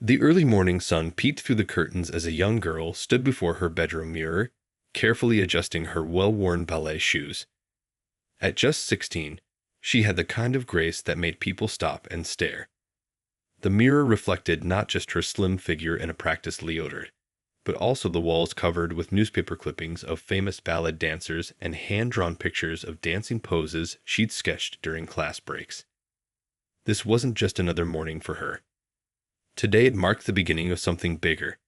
The early morning sun peeked through the curtains as a young girl stood before her bedroom mirror, carefully adjusting her well-worn ballet shoes. At just 16, she had the kind of grace that made people stop and stare. The mirror reflected not just her slim figure in a practiced leotard, but also the walls covered with newspaper clippings of famous ballet dancers and hand-drawn pictures of dancing poses she'd sketched during class breaks. This wasn't just another morning for her. Today it marked the beginning of something bigger.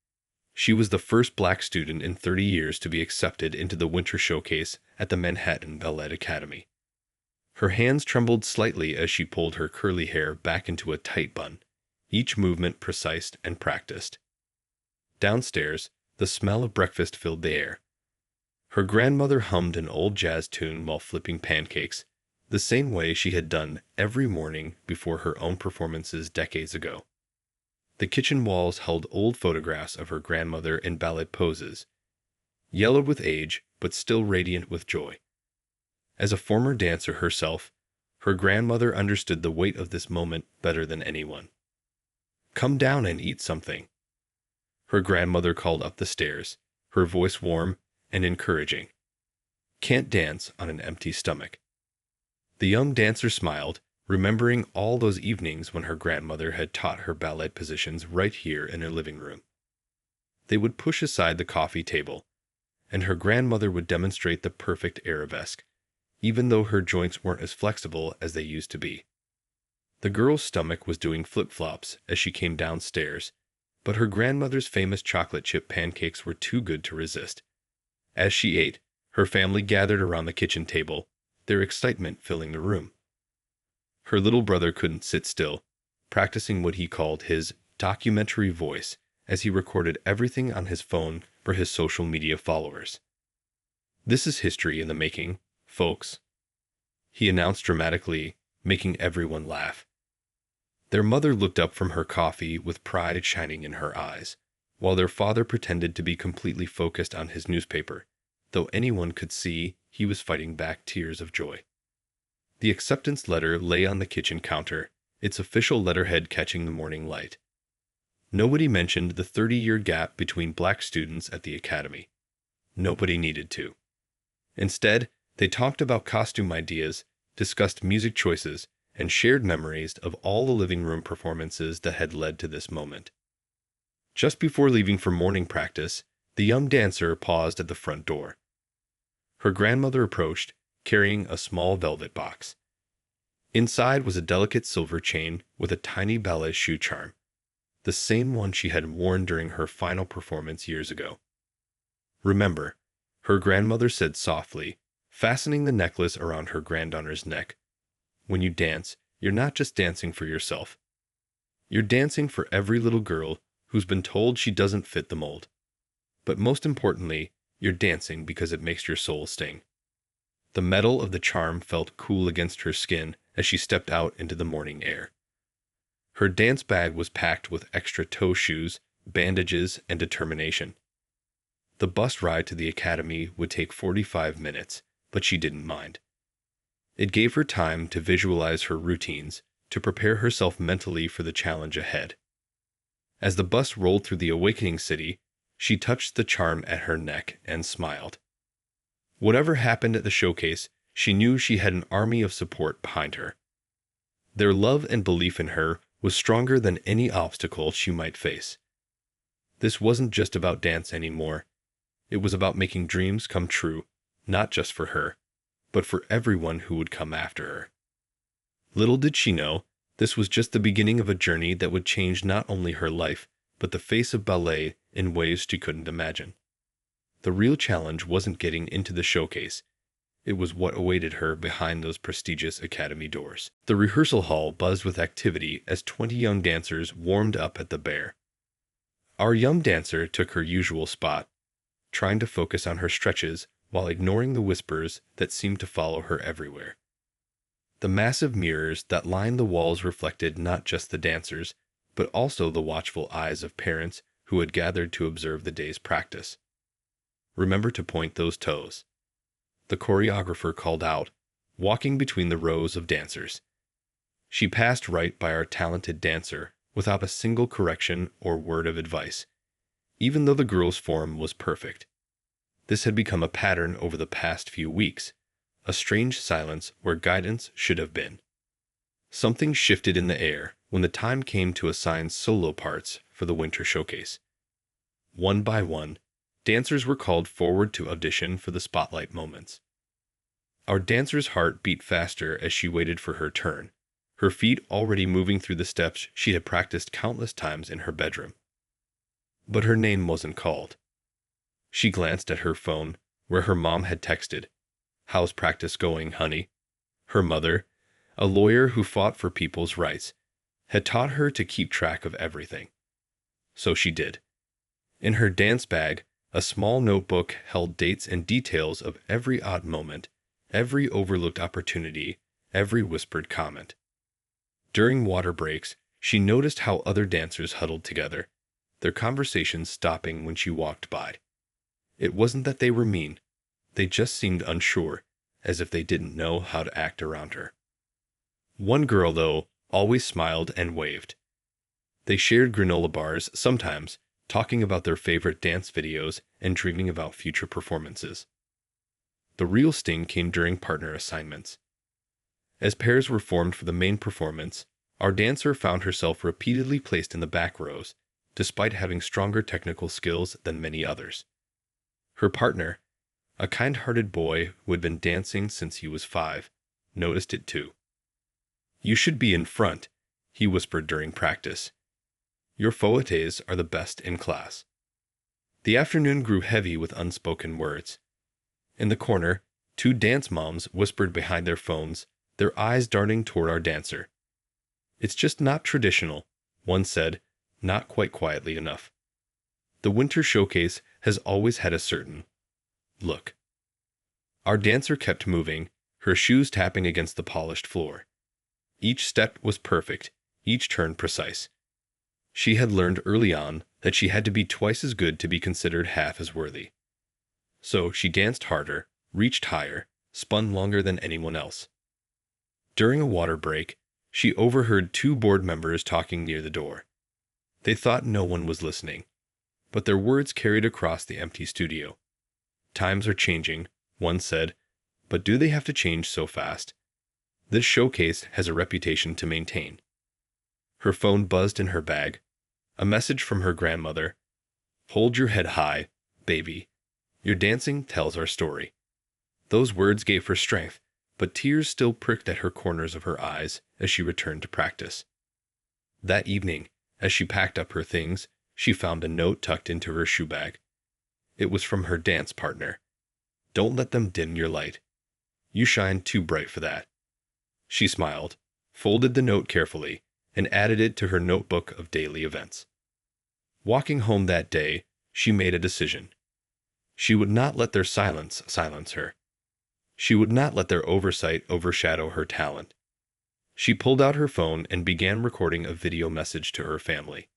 She was the first black student in 30 years to be accepted into the winter showcase at the Manhattan Ballet Academy. Her hands trembled slightly as she pulled her curly hair back into a tight bun, each movement precise and practiced. Downstairs, the smell of breakfast filled the air. Her grandmother hummed an old jazz tune while flipping pancakes, the same way she had done every morning before her own performances decades ago. The kitchen walls held old photographs of her grandmother in ballet poses, yellowed with age but still radiant with joy. As a former dancer herself, her grandmother understood the weight of this moment better than anyone. "Come down and eat something," her grandmother called up the stairs, her voice warm and encouraging. "Can't dance on an empty stomach." The young dancer smiled, remembering all those evenings when her grandmother had taught her ballet positions right here in her living room. They would push aside the coffee table, and her grandmother would demonstrate the perfect arabesque, even though her joints weren't as flexible as they used to be. The girl's stomach was doing flip-flops as she came downstairs, but her grandmother's famous chocolate chip pancakes were too good to resist. As she ate, her family gathered around the kitchen table, their excitement filling the room. Her little brother couldn't sit still, practicing what he called his documentary voice as he recorded everything on his phone for his social media followers. "This is history in the making, folks," he announced dramatically, making everyone laugh. Their mother looked up from her coffee with pride shining in her eyes, while their father pretended to be completely focused on his newspaper, though anyone could see he was fighting back tears of joy. The acceptance letter lay on the kitchen counter, its official letterhead catching the morning light. Nobody mentioned the 30-year gap between black students at the academy. Nobody needed to. Instead, they talked about costume ideas, discussed music choices, and shared memories of all the living room performances that had led to this moment. Just before leaving for morning practice, the young dancer paused at the front door. Her grandmother approached, carrying a small velvet box. Inside was a delicate silver chain with a tiny ballet shoe charm, the same one she had worn during her final performance years ago. "Remember," her grandmother said softly, fastening the necklace around her granddaughter's neck, "when you dance, you're not just dancing for yourself. You're dancing for every little girl who's been told she doesn't fit the mold. But most importantly, you're dancing because it makes your soul sting." The metal of the charm felt cool against her skin as she stepped out into the morning air. Her dance bag was packed with extra toe shoes, bandages, and determination. The bus ride to the academy would take 45 minutes, but she didn't mind. It gave her time to visualize her routines, to prepare herself mentally for the challenge ahead. As the bus rolled through the awakening city, she touched the charm at her neck and smiled. Whatever happened at the showcase, she knew she had an army of support behind her. Their love and belief in her was stronger than any obstacle she might face. This wasn't just about dance anymore. It was about making dreams come true, not just for her, but for everyone who would come after her. Little did she know, this was just the beginning of a journey that would change not only her life, but the face of ballet in ways she couldn't imagine. The real challenge wasn't getting into the showcase. It was what awaited her behind those prestigious academy doors. The rehearsal hall buzzed with activity as 20 young dancers warmed up at the Bear. Our young dancer took her usual spot, trying to focus on her stretches while ignoring the whispers that seemed to follow her everywhere. The massive mirrors that lined the walls reflected not just the dancers, but also the watchful eyes of parents who had gathered to observe the day's practice. "Remember to point those toes," the choreographer called out, walking between the rows of dancers. She passed right by our talented dancer, without a single correction or word of advice, even though the girl's form was perfect. This had become a pattern over the past few weeks, a strange silence where guidance should have been. Something shifted in the air when the time came to assign solo parts for the winter showcase. One by one, dancers were called forward to audition for the spotlight moments. Our dancer's heart beat faster as she waited for her turn, her feet already moving through the steps she had practiced countless times in her bedroom. But her name wasn't called. She glanced at her phone, where her mom had texted, "How's practice going, honey?" Her mother, a lawyer who fought for people's rights, had taught her to keep track of everything. So she did. In her dance bag, a small notebook held dates and details of every odd moment, every overlooked opportunity, every whispered comment. During water breaks, she noticed how other dancers huddled together, their conversations stopping when she walked by. It wasn't that they were mean. They just seemed unsure, as if they didn't know how to act around her. One girl, though, always smiled and waved. They shared granola bars sometimes, talking about their favorite dance videos and dreaming about future performances. The real sting came during partner assignments. As pairs were formed for the main performance, our dancer found herself repeatedly placed in the back rows, despite having stronger technical skills than many others. Her partner, a kind-hearted boy who had been dancing since he was 5, noticed it too. "You should be in front," he whispered during practice. "Your fouettes are the best in class." The afternoon grew heavy with unspoken words. In the corner, 2 dance moms whispered behind their phones, their eyes darting toward our dancer. "It's just not traditional," one said, not quite quietly enough. The winter showcase has always had a certain look. Our dancer kept moving, her shoes tapping against the polished floor. Each step was perfect, each turn precise. She had learned early on that she had to be twice as good to be considered half as worthy. So she danced harder, reached higher, spun longer than anyone else. During a water break, she overheard 2 board members talking near the door. They thought no one was listening, but their words carried across the empty studio. "Times are changing," one said, "but do they have to change so fast? This showcase has a reputation to maintain." Her phone buzzed in her bag. A message from her grandmother. "Hold your head high, baby. Your dancing tells our story." Those words gave her strength, but tears still pricked at her corners of her eyes as she returned to practice. That evening, as she packed up her things, she found a note tucked into her shoe bag. It was from her dance partner. "Don't let them dim your light. You shine too bright for that." She smiled, folded the note carefully, and added it to her notebook of daily events. Walking home that day, she made a decision. She would not let their silence her. She would not let their oversight overshadow her talent. She pulled out her phone and began recording a video message to her family.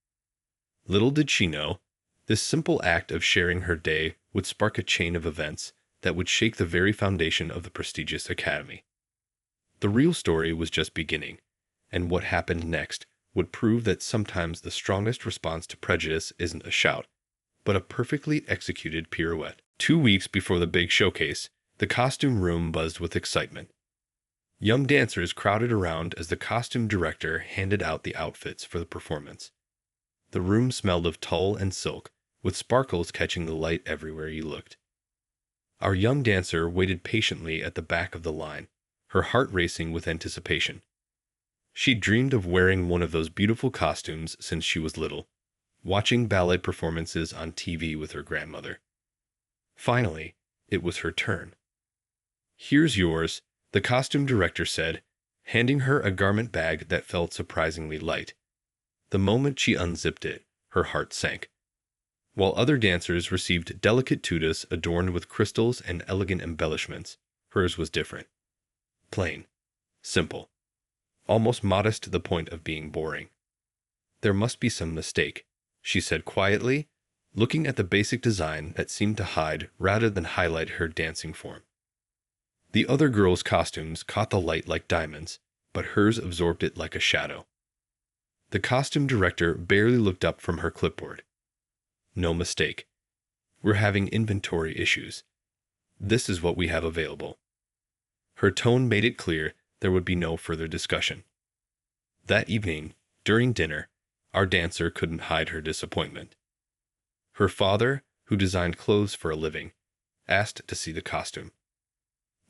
Little did she know, this simple act of sharing her day would spark a chain of events that would shake the very foundation of the prestigious academy. The real story was just beginning, and what happened next would prove that sometimes the strongest response to prejudice isn't a shout, but a perfectly executed pirouette. 2 weeks before the big showcase, the costume room buzzed with excitement. Young dancers crowded around as the costume director handed out the outfits for the performance. The room smelled of tulle and silk, with sparkles catching the light everywhere you looked. Our young dancer waited patiently at the back of the line, her heart racing with anticipation. She dreamed of wearing one of those beautiful costumes since she was little, watching ballet performances on TV with her grandmother. Finally, it was her turn. "Here's yours," the costume director said, handing her a garment bag that felt surprisingly light. The moment she unzipped it, her heart sank. While other dancers received delicate tutus adorned with crystals and elegant embellishments, hers was different. Plain, simple, almost modest to the point of being boring. "There must be some mistake," she said quietly, looking at the basic design that seemed to hide rather than highlight her dancing form. The other girls' costumes caught the light like diamonds, but hers absorbed it like a shadow. The costume director barely looked up from her clipboard. No mistake. We're having inventory issues. This is what we have available. Her tone made it clear there would be no further discussion. That evening, during dinner, our dancer couldn't hide her disappointment. Her father, who designed clothes for a living, asked to see the costume.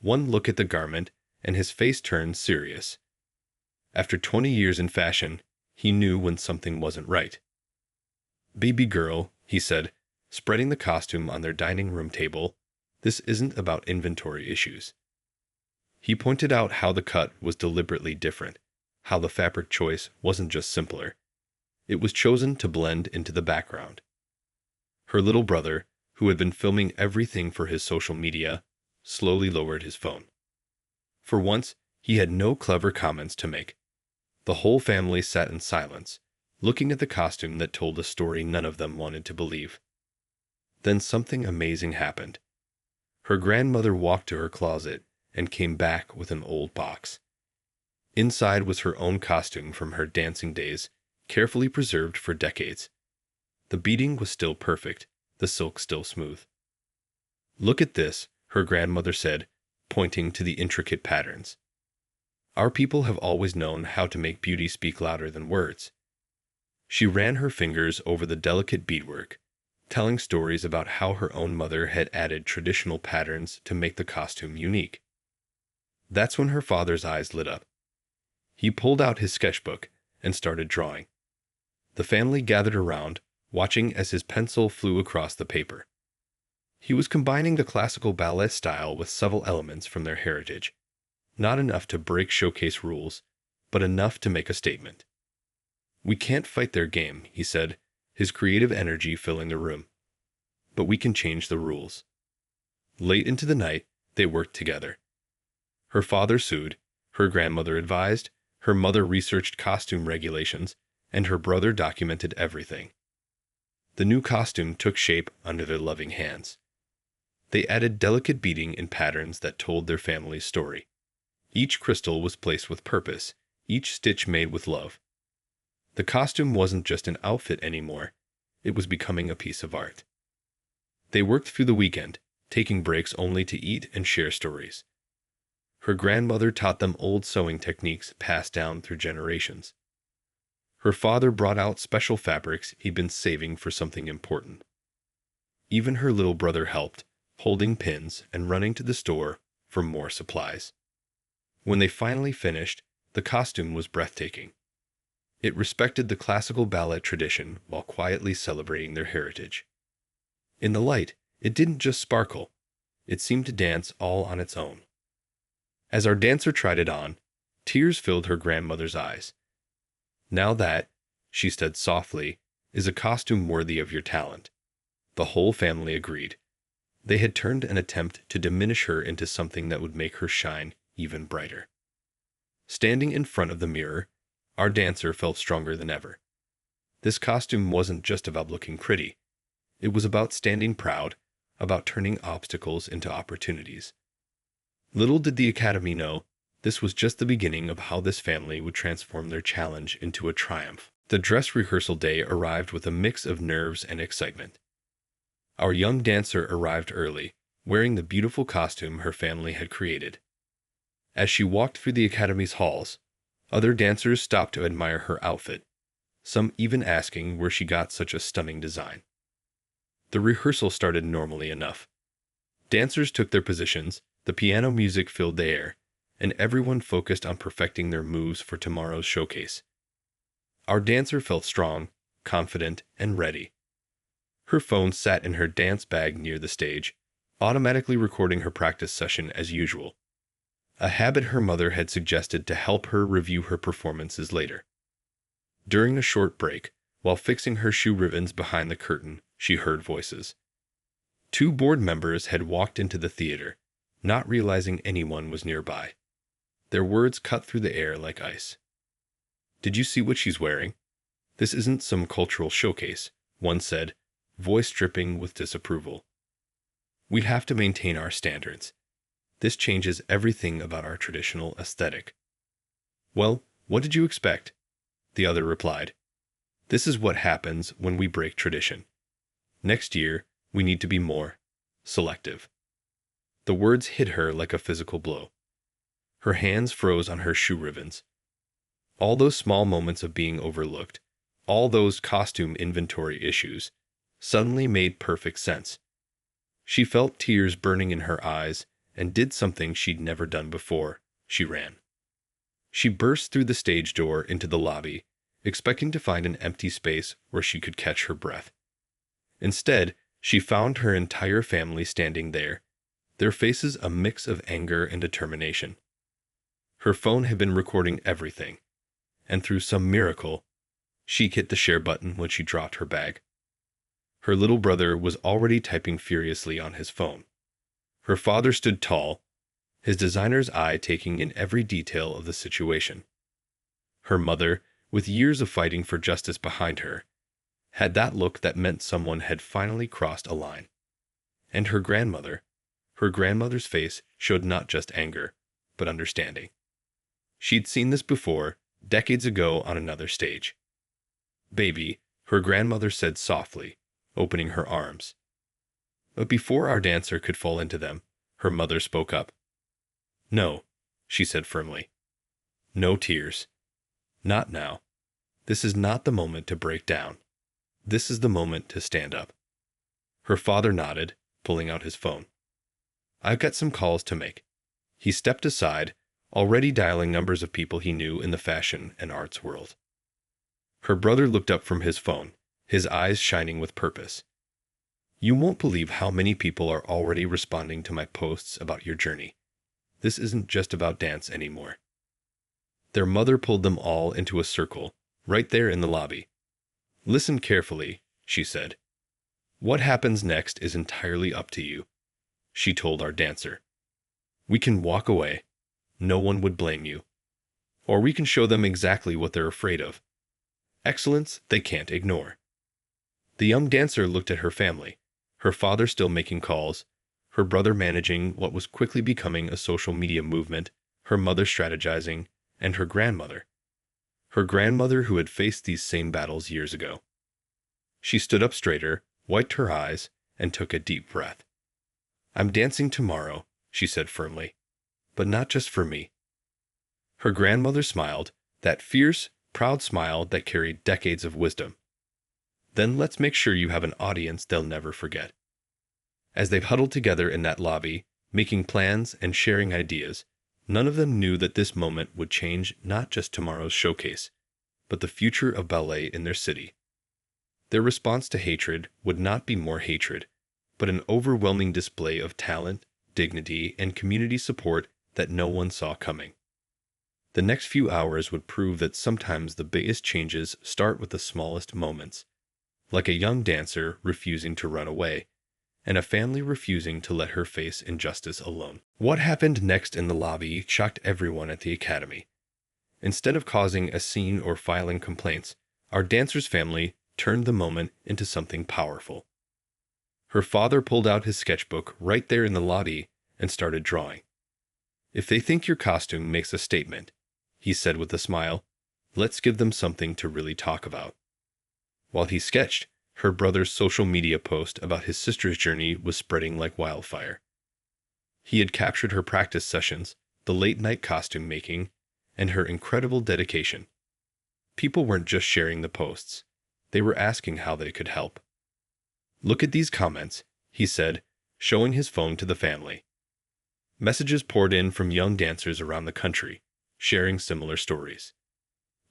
One look at the garment, and his face turned serious. After 20 years in fashion, he knew when something wasn't right. "Baby girl," he said, spreading the costume on their dining room table, "this isn't about inventory issues." He pointed out how the cut was deliberately different, how the fabric choice wasn't just simpler. It was chosen to blend into the background. Her little brother, who had been filming everything for his social media, slowly lowered his phone. For once, he had no clever comments to make. The whole family sat in silence, looking at the costume that told a story none of them wanted to believe. Then something amazing happened. Her grandmother walked to her closet and came back with an old box. Inside was her own costume from her dancing days, carefully preserved for decades. The beading was still perfect, the silk still smooth. "Look at this," her grandmother said, pointing to the intricate patterns. "Our people have always known how to make beauty speak louder than words." She ran her fingers over the delicate beadwork, telling stories about how her own mother had added traditional patterns to make the costume unique. That's when her father's eyes lit up. He pulled out his sketchbook and started drawing. The family gathered around, watching as his pencil flew across the paper. He was combining the classical ballet style with several elements from their heritage. Not enough to break showcase rules, but enough to make a statement. "We can't fight their game," he said, his creative energy filling the room. "But we can change the rules." Late into the night, they worked together. Her father sued, her grandmother advised, her mother researched costume regulations, and her brother documented everything. The new costume took shape under their loving hands. They added delicate beading in patterns that told their family's story. Each crystal was placed with purpose, each stitch made with love. The costume wasn't just an outfit anymore, it was becoming a piece of art. They worked through the weekend, taking breaks only to eat and share stories. Her grandmother taught them old sewing techniques passed down through generations. Her father brought out special fabrics he'd been saving for something important. Even her little brother helped, holding pins and running to the store for more supplies. When they finally finished, the costume was breathtaking. It respected the classical ballet tradition while quietly celebrating their heritage. In the light, it didn't just sparkle, it seemed to dance all on its own. As our dancer tried it on, tears filled her grandmother's eyes. "Now that," she said softly, "is a costume worthy of your talent." The whole family agreed. They had turned an attempt to diminish her into something that would make her shine even brighter. Standing in front of the mirror, our dancer felt stronger than ever. This costume wasn't just about looking pretty. It was about standing proud, about turning obstacles into opportunities. Little did the Academy know, this was just the beginning of how this family would transform their challenge into a triumph. The dress rehearsal day arrived with a mix of nerves and excitement. Our young dancer arrived early, wearing the beautiful costume her family had created. As she walked through the Academy's halls, other dancers stopped to admire her outfit, some even asking where she got such a stunning design. The rehearsal started normally enough. Dancers took their positions, the piano music filled the air, and everyone focused on perfecting their moves for tomorrow's showcase. Our dancer felt strong, confident, and ready. Her phone sat in her dance bag near the stage, automatically recording her practice session as usual, a habit her mother had suggested to help her review her performances later. During a short break, while fixing her shoe ribbons behind the curtain, she heard voices. 2 board members had walked into the theater, not realizing anyone was nearby. Their words cut through the air like ice. "Did you see what she's wearing? This isn't some cultural showcase," one said, voice dripping with disapproval. "We have to maintain our standards. This changes everything about our traditional aesthetic." "Well, what did you expect? the other replied. This is what happens when we break tradition. Next year, we need to be more selective. The words hit her like a physical blow. Her hands froze on her shoe ribbons. All those small moments of being overlooked, all those costume inventory issues, suddenly made perfect sense. She felt tears burning in her eyes and did something she'd never done before. She ran. She burst through the stage door into the lobby, expecting to find an empty space where she could catch her breath. Instead, she found her entire family standing there, their faces a mix of anger and determination. Her phone had been recording everything, and through some miracle, she hit the share button when she dropped her bag. Her little brother was already typing furiously on his phone. Her father stood tall, his designer's eye taking in every detail of the situation. Her mother, with years of fighting for justice behind her, had that look that meant someone had finally crossed a line. And her grandmother's face showed not just anger, but understanding. She'd seen this before, decades ago on another stage. "Baby," her grandmother said softly, opening her arms. But before our dancer could fall into them, her mother spoke up. "No," she said firmly. "No tears. Not now. This is not the moment to break down. This is the moment to stand up." Her father nodded, pulling out his phone. "I've got some calls to make." He stepped aside, already dialing numbers of people he knew in the fashion and arts world. Her brother looked up from his phone, his eyes shining with purpose. "You won't believe how many people are already responding to my posts about your journey. This isn't just about dance anymore." Their mother pulled them all into a circle, right there in the lobby. "Listen carefully," she said. "What happens next is entirely up to you," she told our dancer. "We can walk away. No one would blame you. Or we can show them exactly what they're afraid of. Excellence they can't ignore." The young dancer looked at her family, her father still making calls, her brother managing what was quickly becoming a social media movement, her mother strategizing, and her grandmother who had faced these same battles years ago. She stood up straighter, wiped her eyes, and took a deep breath. "I'm dancing tomorrow," she said firmly, "but not just for me." Her grandmother smiled, that fierce, proud smile that carried decades of wisdom. "Then let's make sure you have an audience they'll never forget." As they huddled together in that lobby, making plans and sharing ideas, none of them knew that this moment would change not just tomorrow's showcase, but the future of ballet in their city. Their response to hatred would not be more hatred, but an overwhelming display of talent, dignity, and community support that no one saw coming. The next few hours would prove that sometimes the biggest changes start with the smallest moments, like a young dancer refusing to run away, and a family refusing to let her face injustice alone. What happened next in the lobby shocked everyone at the academy. Instead of causing a scene or filing complaints, our dancer's family turned the moment into something powerful. Her father pulled out his sketchbook right there in the lobby and started drawing. "If they think your costume makes a statement," he said with a smile, "let's give them something to really talk about." While he sketched, her brother's social media post about his sister's journey was spreading like wildfire. He had captured her practice sessions, the late-night costume making, and her incredible dedication. People weren't just sharing the posts. They were asking how they could help. "Look at these comments," he said, showing his phone to the family. Messages poured in from young dancers around the country, sharing similar stories.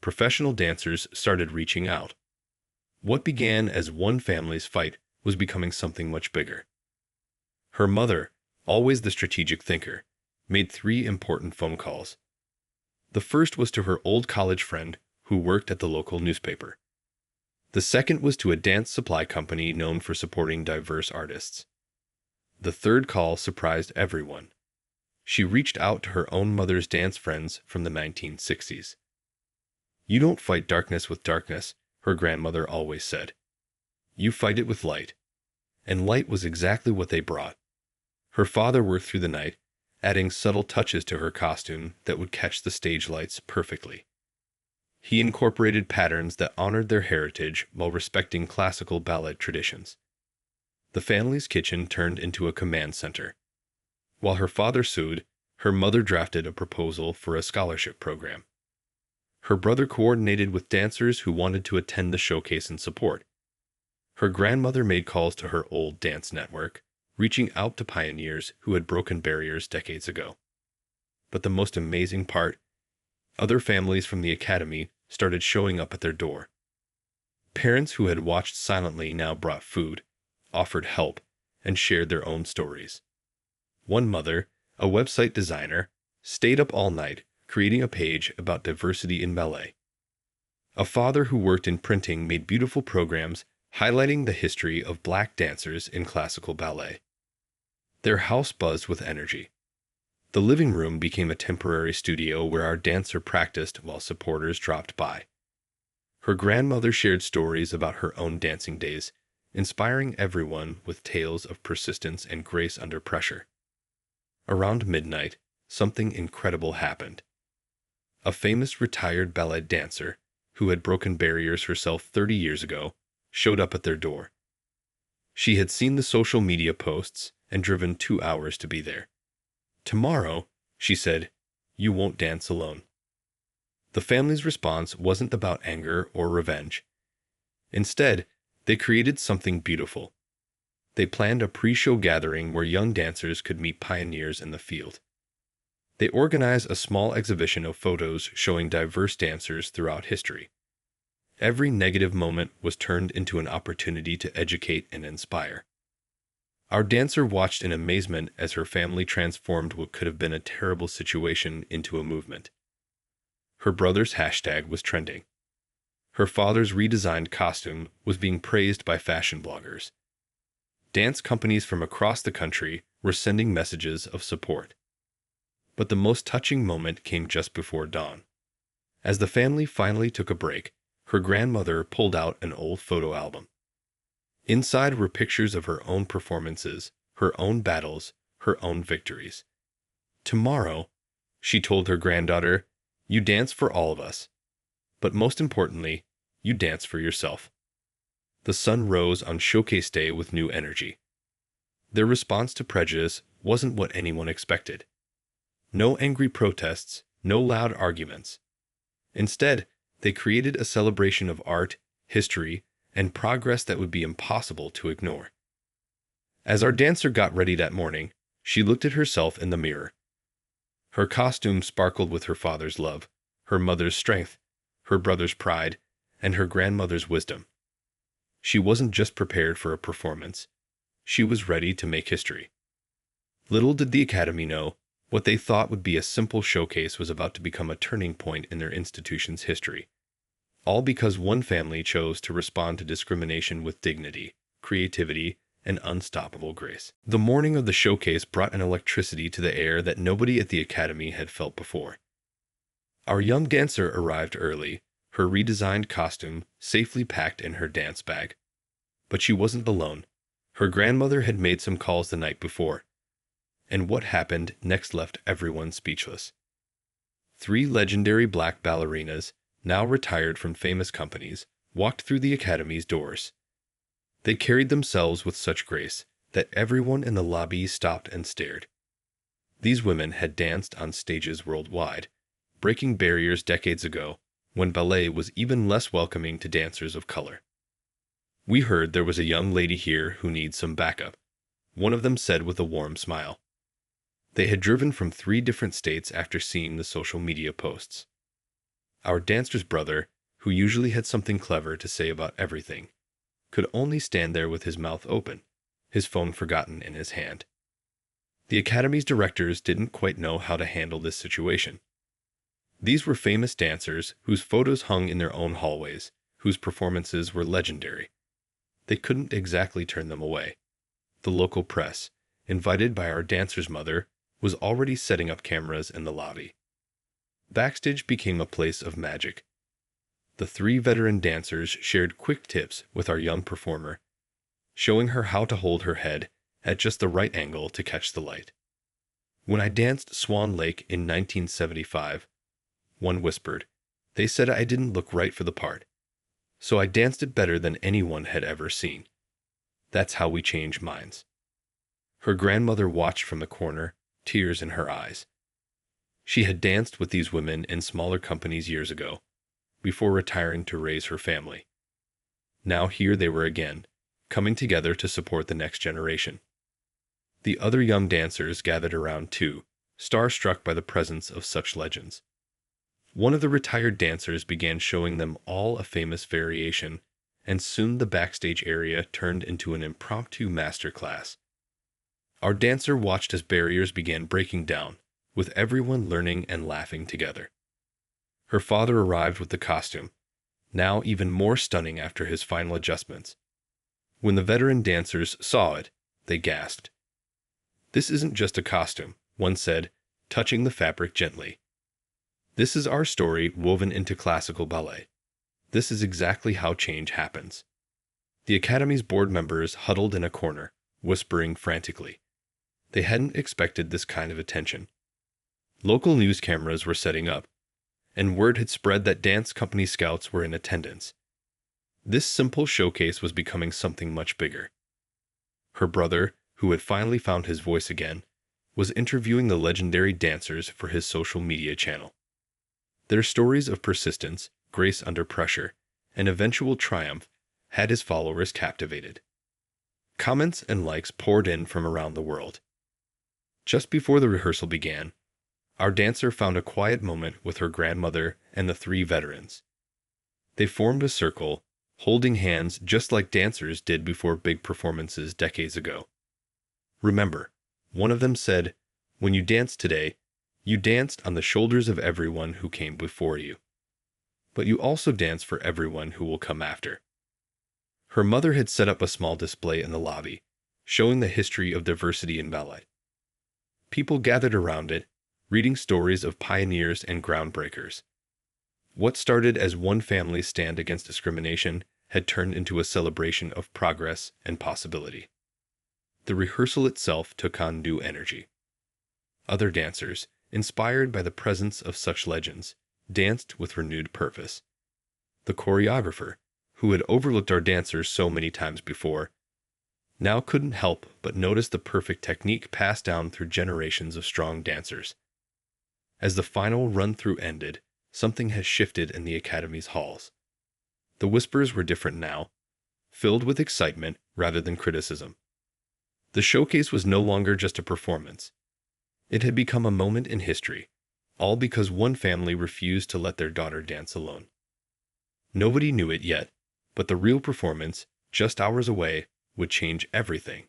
Professional dancers started reaching out. What began as one family's fight was becoming something much bigger. Her mother, always the strategic thinker, made 3 important phone calls. The first was to her old college friend who worked at the local newspaper. The second was to a dance supply company known for supporting diverse artists. The third call surprised everyone. She reached out to her own mother's dance friends from the 1960s. "You don't fight darkness with darkness," her grandmother always said. "You fight it with light." And light was exactly what they brought. Her father worked through the night, adding subtle touches to her costume that would catch the stage lights perfectly. He incorporated patterns that honored their heritage while respecting classical ballet traditions. The family's kitchen turned into a command center. While her father sewed, her mother drafted a proposal for a scholarship program. Her brother coordinated with dancers who wanted to attend the showcase and support. Her grandmother made calls to her old dance network, reaching out to pioneers who had broken barriers decades ago. But the most amazing part, other families from the academy started showing up at their door. Parents who had watched silently now brought food, offered help, and shared their own stories. One mother, a website designer, stayed up all night creating a page about diversity in ballet. A father who worked in printing made beautiful programs highlighting the history of black dancers in classical ballet. Their house buzzed with energy. The living room became a temporary studio where our dancer practiced while supporters dropped by. Her grandmother shared stories about her own dancing days, inspiring everyone with tales of persistence and grace under pressure. Around midnight, something incredible happened. A famous retired ballet dancer, who had broken barriers herself 30 years ago, showed up at their door. She had seen the social media posts and driven 2 hours to be there. "Tomorrow," she said, "you won't dance alone." The family's response wasn't about anger or revenge. Instead, they created something beautiful. They planned a pre-show gathering where young dancers could meet pioneers in the field. They organized a small exhibition of photos showing diverse dancers throughout history. Every negative moment was turned into an opportunity to educate and inspire. Our dancer watched in amazement as her family transformed what could have been a terrible situation into a movement. Her brother's hashtag was trending. Her father's redesigned costume was being praised by fashion bloggers. Dance companies from across the country were sending messages of support. But the most touching moment came just before dawn. As the family finally took a break, her grandmother pulled out an old photo album. Inside were pictures of her own performances, her own battles, her own victories. "Tomorrow," she told her granddaughter, "you dance for all of us. But most importantly, you dance for yourself." The sun rose on showcase day with new energy. Their response to prejudice wasn't what anyone expected. No angry protests, no loud arguments. Instead, they created a celebration of art, history, and progress that would be impossible to ignore. As our dancer got ready that morning, she looked at herself in the mirror. Her costume sparkled with her father's love, her mother's strength, her brother's pride, and her grandmother's wisdom. She wasn't just prepared for a performance. She was ready to make history. Little did the Academy know, what they thought would be a simple showcase was about to become a turning point in their institution's history. All because one family chose to respond to discrimination with dignity, creativity, and unstoppable grace. The morning of the showcase brought an electricity to the air that nobody at the Academy had felt before. Our young dancer arrived early, her redesigned costume safely packed in her dance bag. But she wasn't alone. Her grandmother had made some calls the night before. And what happened next left everyone speechless. 3 legendary black ballerinas, now retired from famous companies, walked through the Academy's doors. They carried themselves with such grace that everyone in the lobby stopped and stared. These women had danced on stages worldwide, breaking barriers decades ago when ballet was even less welcoming to dancers of color. "We heard there was a young lady here who needs some backup," one of them said with a warm smile. They had driven from 3 different states after seeing the social media posts. Our dancer's brother, who usually had something clever to say about everything, could only stand there with his mouth open, his phone forgotten in his hand. The Academy's directors didn't quite know how to handle this situation. These were famous dancers whose photos hung in their own hallways, whose performances were legendary. They couldn't exactly turn them away. The local press, invited by our dancer's mother, was already setting up cameras in the lobby. Backstage became a place of magic. The 3 veteran dancers shared quick tips with our young performer, showing her how to hold her head at just the right angle to catch the light. "When I danced Swan Lake in 1975, one whispered, They said I didn't look right for the part, so I danced it better than anyone had ever seen. That's how we change minds." Her grandmother watched from the corner, tears in her eyes. She had danced with these women in smaller companies years ago, before retiring to raise her family. Now here they were again, coming together to support the next generation. The other young dancers gathered around too, starstruck by the presence of such legends. One of the retired dancers began showing them all a famous variation, and soon the backstage area turned into an impromptu master class. Our dancer watched as barriers began breaking down, with everyone learning and laughing together. Her father arrived with the costume, now even more stunning after his final adjustments. When the veteran dancers saw it, they gasped. "This isn't just a costume," one said, touching the fabric gently. "This is our story woven into classical ballet. This is exactly how change happens." The Academy's board members huddled in a corner, whispering frantically. They hadn't expected this kind of attention. Local news cameras were setting up, and word had spread that dance company scouts were in attendance. This simple showcase was becoming something much bigger. Her brother, who had finally found his voice again, was interviewing the legendary dancers for his social media channel. Their stories of persistence, grace under pressure, and eventual triumph had his followers captivated. Comments and likes poured in from around the world. Just before the rehearsal began, our dancer found a quiet moment with her grandmother and the three veterans. They formed a circle, holding hands just like dancers did before big performances decades ago. "Remember," one of them said, "when you dance today, you danced on the shoulders of everyone who came before you. But you also dance for everyone who will come after." Her mother had set up a small display in the lobby, showing the history of diversity in ballet. People gathered around it, reading stories of pioneers and groundbreakers. What started as one family's stand against discrimination had turned into a celebration of progress and possibility. The rehearsal itself took on new energy. Other dancers, inspired by the presence of such legends, danced with renewed purpose. The choreographer, who had overlooked our dancers so many times before, now couldn't help but notice the perfect technique passed down through generations of strong dancers. As the final run-through ended, something had shifted in the Academy's halls. The whispers were different now, filled with excitement rather than criticism. The showcase was no longer just a performance. It had become a moment in history, all because one family refused to let their daughter dance alone. Nobody knew it yet, but the real performance, just hours away, would change everything.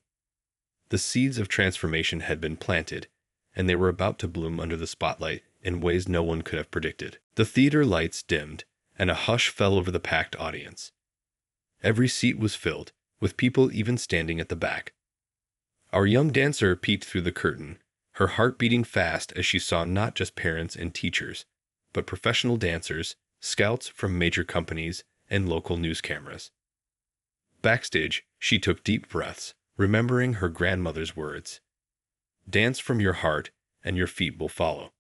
The seeds of transformation had been planted, and they were about to bloom under the spotlight in ways no one could have predicted. The theater lights dimmed, and a hush fell over the packed audience. Every seat was filled, with people even standing at the back. Our young dancer peeked through the curtain, her heart beating fast as she saw not just parents and teachers, but professional dancers, scouts from major companies, and local news cameras. Backstage, she took deep breaths, remembering her grandmother's words. "Dance from your heart, and your feet will follow."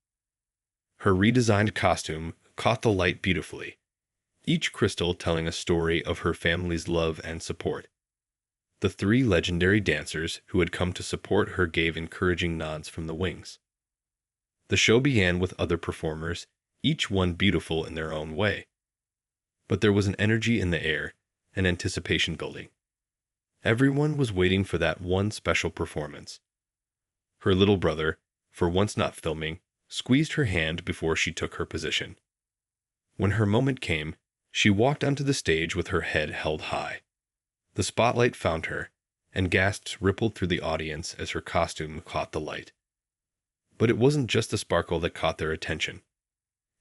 Her redesigned costume caught the light beautifully, each crystal telling a story of her family's love and support. The three legendary dancers who had come to support her gave encouraging nods from the wings. The show began with other performers, each one beautiful in their own way. But there was an energy in the air, an anticipation building. Everyone was waiting for that one special performance. Her little brother, for once not filming, squeezed her hand before she took her position. When her moment came, she walked onto the stage with her head held high. The spotlight found her, and gasps rippled through the audience as her costume caught the light. But it wasn't just the sparkle that caught their attention.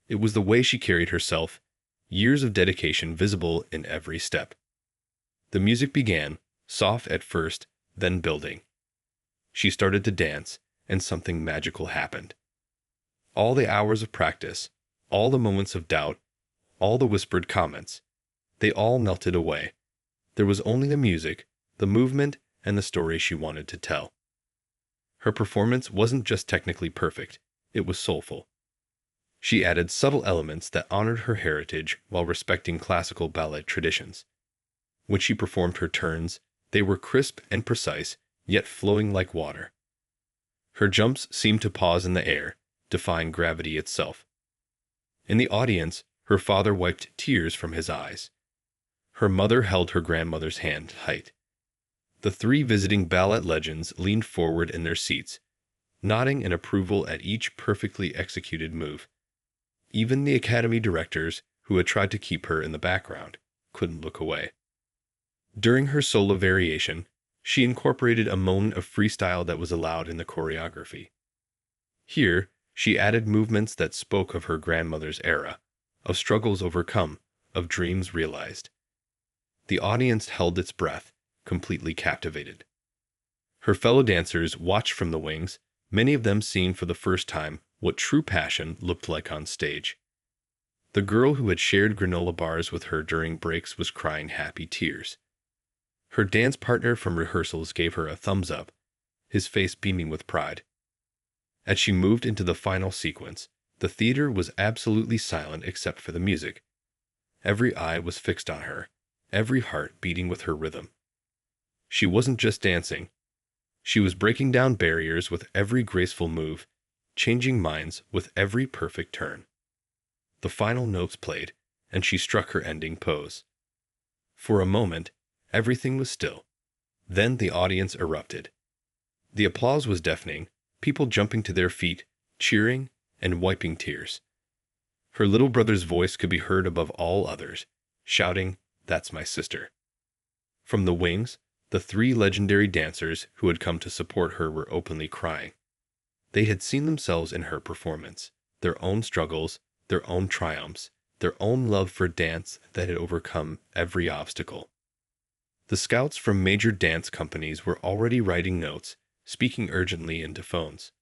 It was the way she carried herself, years of dedication visible in every step. The music began, soft at first, then building. She started to dance, and something magical happened. All the hours of practice, all the moments of doubt, all the whispered comments, they all melted away. There was only the music, the movement, and the story she wanted to tell. Her performance wasn't just technically perfect, it was soulful. She added subtle elements that honored her heritage while respecting classical ballet traditions. When she performed her turns, they were crisp and precise, yet flowing like water. Her jumps seemed to pause in the air, defying gravity itself. In the audience, her father wiped tears from his eyes. Her mother held her grandmother's hand tight. The three visiting ballet legends leaned forward in their seats, nodding in approval at each perfectly executed move. Even the academy directors, who had tried to keep her in the background, couldn't look away. During her solo variation, she incorporated a moment of freestyle that was allowed in the choreography. Here, she added movements that spoke of her grandmother's era, of struggles overcome, of dreams realized. The audience held its breath, completely captivated. Her fellow dancers watched from the wings, many of them seeing for the first time what true passion looked like on stage. The girl who had shared granola bars with her during breaks was crying happy tears. Her dance partner from rehearsals gave her a thumbs up, his face beaming with pride. As she moved into the final sequence, the theater was absolutely silent except for the music. Every eye was fixed on her, every heart beating with her rhythm. She wasn't just dancing. She was breaking down barriers with every graceful move, changing minds with every perfect turn. The final notes played, and she struck her ending pose. For a moment, everything was still. Then the audience erupted. The applause was deafening, people jumping to their feet, cheering, and wiping tears. Her little brother's voice could be heard above all others, shouting, "That's my sister." From the wings, the three legendary dancers who had come to support her were openly crying. They had seen themselves in her performance, their own struggles, their own triumphs, their own love for dance that had overcome every obstacle. The scouts from major dance companies were already writing notes, speaking urgently into phones.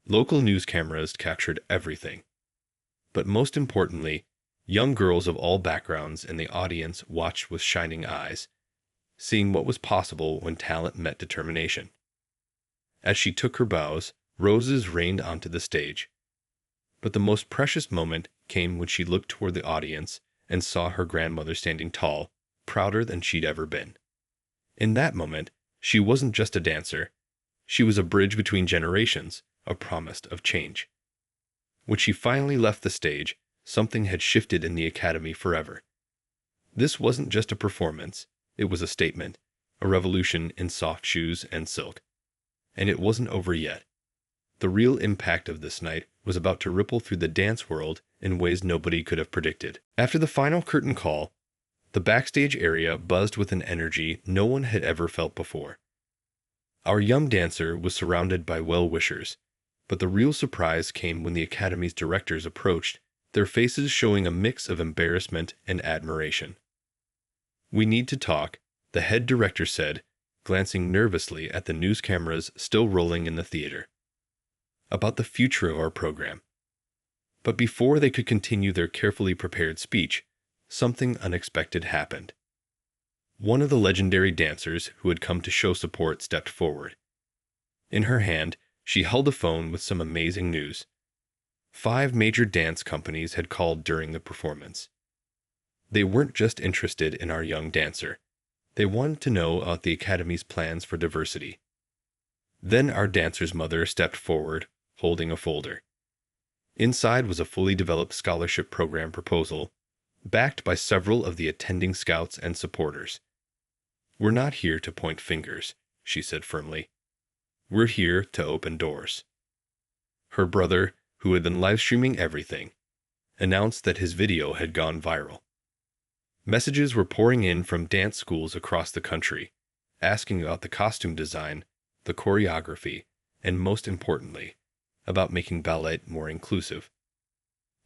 Local news cameras captured everything. But most importantly, young girls of all backgrounds in the audience watched with shining eyes, seeing what was possible when talent met determination. As she took her bows, roses rained onto the stage. But the most precious moment came when she looked toward the audience and saw her grandmother standing tall, prouder than she'd ever been. In that moment, she wasn't just a dancer. She was a bridge between generations, a promise of change. When she finally left the stage, something had shifted in the academy forever. This wasn't just a performance, it was a statement, a revolution in soft shoes and silk. And it wasn't over yet. The real impact of this night was about to ripple through the dance world in ways nobody could have predicted. After the final curtain call, the backstage area buzzed with an energy no one had ever felt before. Our young dancer was surrounded by well-wishers, but the real surprise came when the Academy's directors approached, their faces showing a mix of embarrassment and admiration. "We need to talk," the head director said, glancing nervously at the news cameras still rolling in the theater. "About the future of our program." But before they could continue their carefully prepared speech, something unexpected happened. One of the legendary dancers who had come to show support stepped forward. In her hand, she held a phone with some amazing news. 5 major dance companies had called during the performance. They weren't just interested in our young dancer. They wanted to know about the Academy's plans for diversity. Then our dancer's mother stepped forward, holding a folder. Inside was a fully developed scholarship program proposal, backed by several of the attending scouts and supporters. "We're not here to point fingers," she said firmly. "We're here to open doors." Her brother, who had been live-streaming everything, announced that his video had gone viral. Messages were pouring in from dance schools across the country, asking about the costume design, the choreography, and most importantly, about making ballet more inclusive.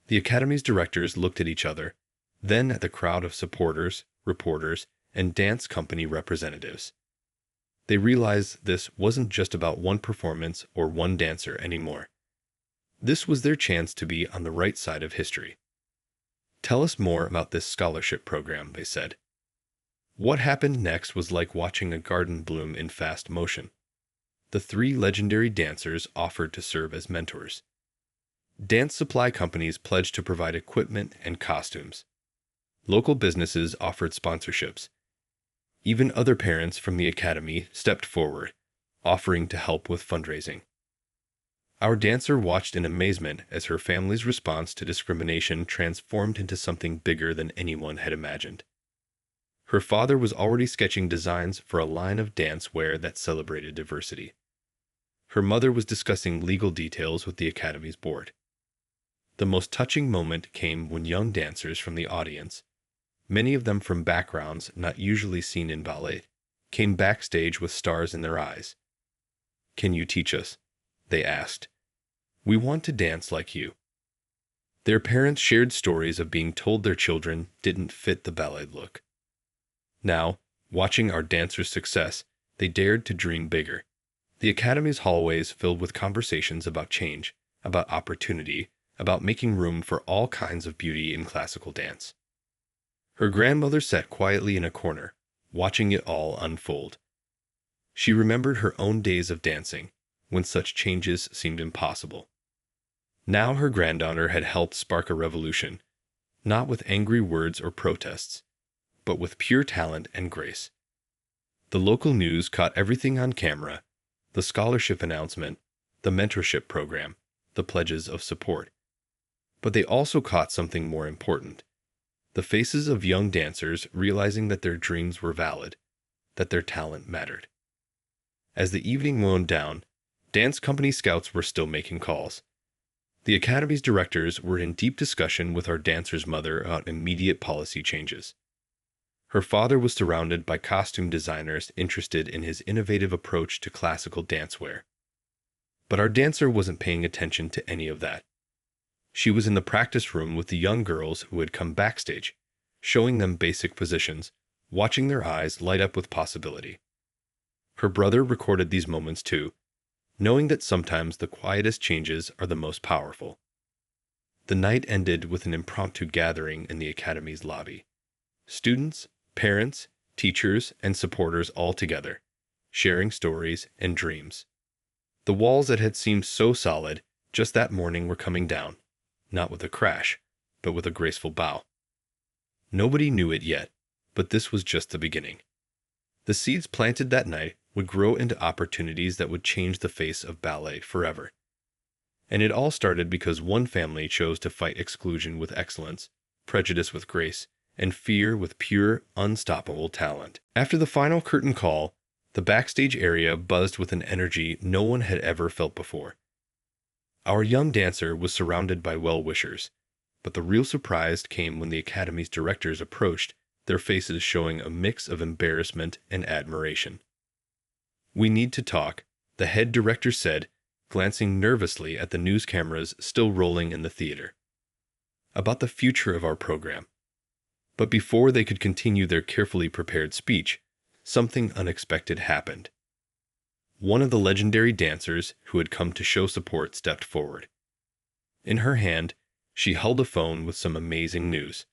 The Academy's directors looked at each other, then at the crowd of supporters, reporters, and dance company representatives. They realized this wasn't just about one performance or one dancer anymore. This was their chance to be on the right side of history. "Tell us more about this scholarship program," they said. What happened next was like watching a garden bloom in fast motion. The 3 legendary dancers offered to serve as mentors. Dance supply companies pledged to provide equipment and costumes. Local businesses offered sponsorships. Even other parents from the academy stepped forward, offering to help with fundraising. Our dancer watched in amazement as her family's response to discrimination transformed into something bigger than anyone had imagined. Her father was already sketching designs for a line of dance wear that celebrated diversity. Her mother was discussing legal details with the academy's board. The most touching moment came when young dancers from the audience, many of them from backgrounds not usually seen in ballet, came backstage with stars in their eyes. "Can you teach us?" they asked. "We want to dance like you." Their parents shared stories of being told their children didn't fit the ballet look. Now, watching our dancers' success, they dared to dream bigger. The academy's hallways filled with conversations about change, about opportunity, about making room for all kinds of beauty in classical dance. Her grandmother sat quietly in a corner, watching it all unfold. She remembered her own days of dancing, when such changes seemed impossible. Now her granddaughter had helped spark a revolution, not with angry words or protests, but with pure talent and grace. The local news caught everything on camera: the scholarship announcement, the mentorship program, the pledges of support. But they also caught something more important: the faces of young dancers realizing that their dreams were valid, that their talent mattered. As the evening wound down, dance company scouts were still making calls. The academy's directors were in deep discussion with our dancer's mother about immediate policy changes. Her father was surrounded by costume designers interested in his innovative approach to classical dancewear. But our dancer wasn't paying attention to any of that. She was in the practice room with the young girls who had come backstage, showing them basic positions, watching their eyes light up with possibility. Her brother recorded these moments too, knowing that sometimes the quietest changes are the most powerful. The night ended with an impromptu gathering in the academy's lobby. Students, parents, teachers, and supporters all together, sharing stories and dreams. The walls that had seemed so solid just that morning were coming down, not with a crash, but with a graceful bow. Nobody knew it yet, but this was just the beginning. The seeds planted that night would grow into opportunities that would change the face of ballet forever. And it all started because one family chose to fight exclusion with excellence, prejudice with grace, and fear with pure, unstoppable talent. After the final curtain call, the backstage area buzzed with an energy no one had ever felt before. Our young dancer was surrounded by well-wishers, but the real surprise came when the academy's directors approached, their faces showing a mix of embarrassment and admiration. "We need to talk," the head director said, glancing nervously at the news cameras still rolling in the theater. "About the future of our program." But before they could continue their carefully prepared speech, something unexpected happened. One of the legendary dancers who had come to show support stepped forward. In her hand, she held a phone with some amazing news.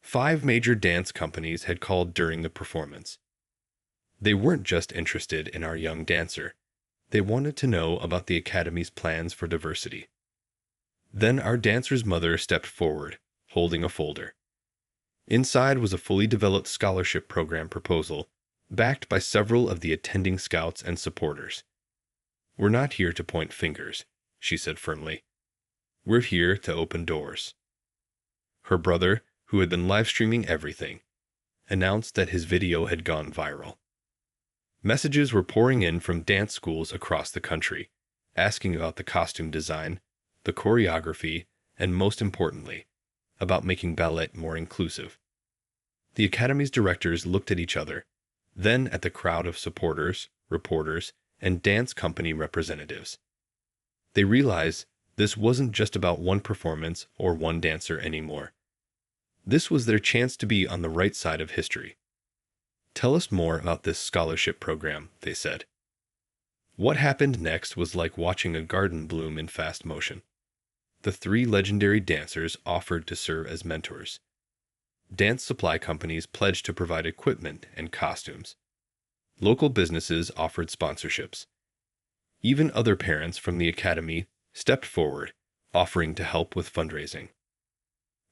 5 major dance companies had called during the performance. They weren't just interested in our young dancer. They wanted to know about the academy's plans for diversity. Then our dancer's mother stepped forward, holding a folder. Inside was a fully developed scholarship program proposal, backed by several of the attending scouts and supporters. "We're not here to point fingers," she said firmly. "We're here to open doors." Her brother, who had been live-streaming everything, announced that his video had gone viral. Messages were pouring in from dance schools across the country, asking about the costume design, the choreography, and most importantly, about making ballet more inclusive. The academy's directors looked at each other, then at the crowd of supporters, reporters, and dance company representatives. They realized this wasn't just about one performance or one dancer anymore. This was their chance to be on the right side of history. "Tell us more about this scholarship program," they said. What happened next was like watching a garden bloom in fast motion. The 3 legendary dancers offered to serve as mentors. Dance supply companies pledged to provide equipment and costumes. Local businesses offered sponsorships. Even other parents from the academy stepped forward, offering to help with fundraising.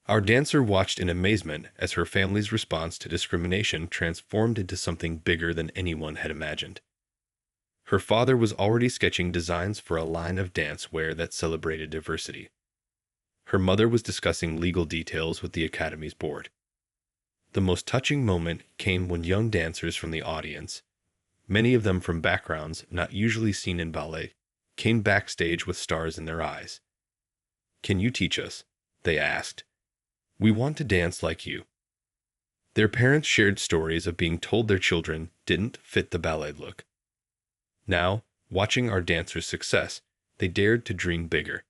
Our dancer watched in amazement as her family's response to discrimination transformed into something bigger than anyone had imagined. Her father was already sketching designs for a line of dance wear that celebrated diversity. Her mother was discussing legal details with the Academy's board. The most touching moment came when young dancers from the audience, many of them from backgrounds not usually seen in ballet, came backstage with stars in their eyes. "Can you teach us?" they asked. "We want to dance like you." Their parents shared stories of being told their children didn't fit the ballet look. Now, watching our dancers' success, they dared to dream bigger.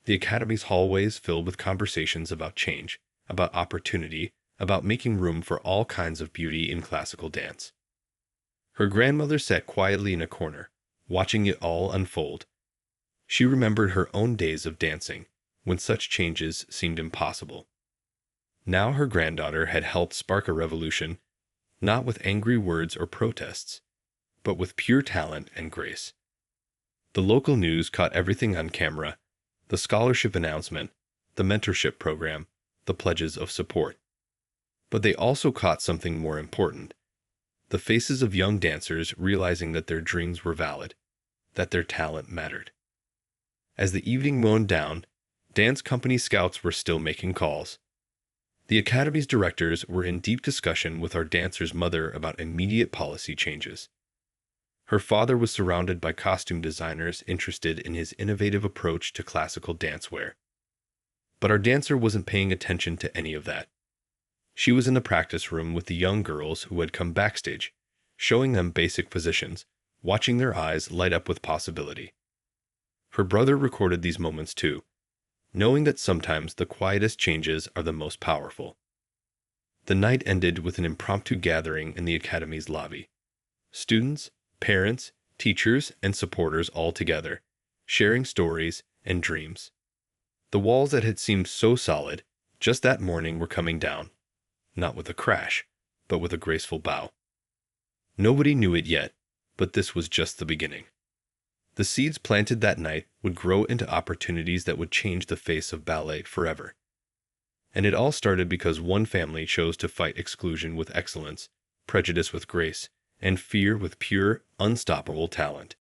The Academy's hallways filled with conversations about change, about opportunity, about making room for all kinds of beauty in classical dance. Her grandmother sat quietly in a corner, watching it all unfold. She remembered her own days of dancing, when such changes seemed impossible. Now her granddaughter had helped spark a revolution, not with angry words or protests, but with pure talent and grace. The local news caught everything on camera: the scholarship announcement, the mentorship program, the pledges of support. But they also caught something more important: the faces of young dancers realizing that their dreams were valid, that their talent mattered. As the evening wound down, dance company scouts were still making calls. The Academy's directors were in deep discussion with our dancer's mother about immediate policy changes. Her father was surrounded by costume designers interested in his innovative approach to classical dancewear. But our dancer wasn't paying attention to any of that. She was in the practice room with the young girls who had come backstage, showing them basic positions, watching their eyes light up with possibility. Her brother recorded these moments too, knowing that sometimes the quietest changes are the most powerful. The night ended with an impromptu gathering in the Academy's lobby. Students, parents, teachers, and supporters all together, sharing stories and dreams. The walls that had seemed so solid just that morning were coming down, not with a crash, but with a graceful bow. Nobody knew it yet, but this was just the beginning. The seeds planted that night would grow into opportunities that would change the face of ballet forever. And it all started because one family chose to fight exclusion with excellence, prejudice with grace, and fear with pure, unstoppable talent.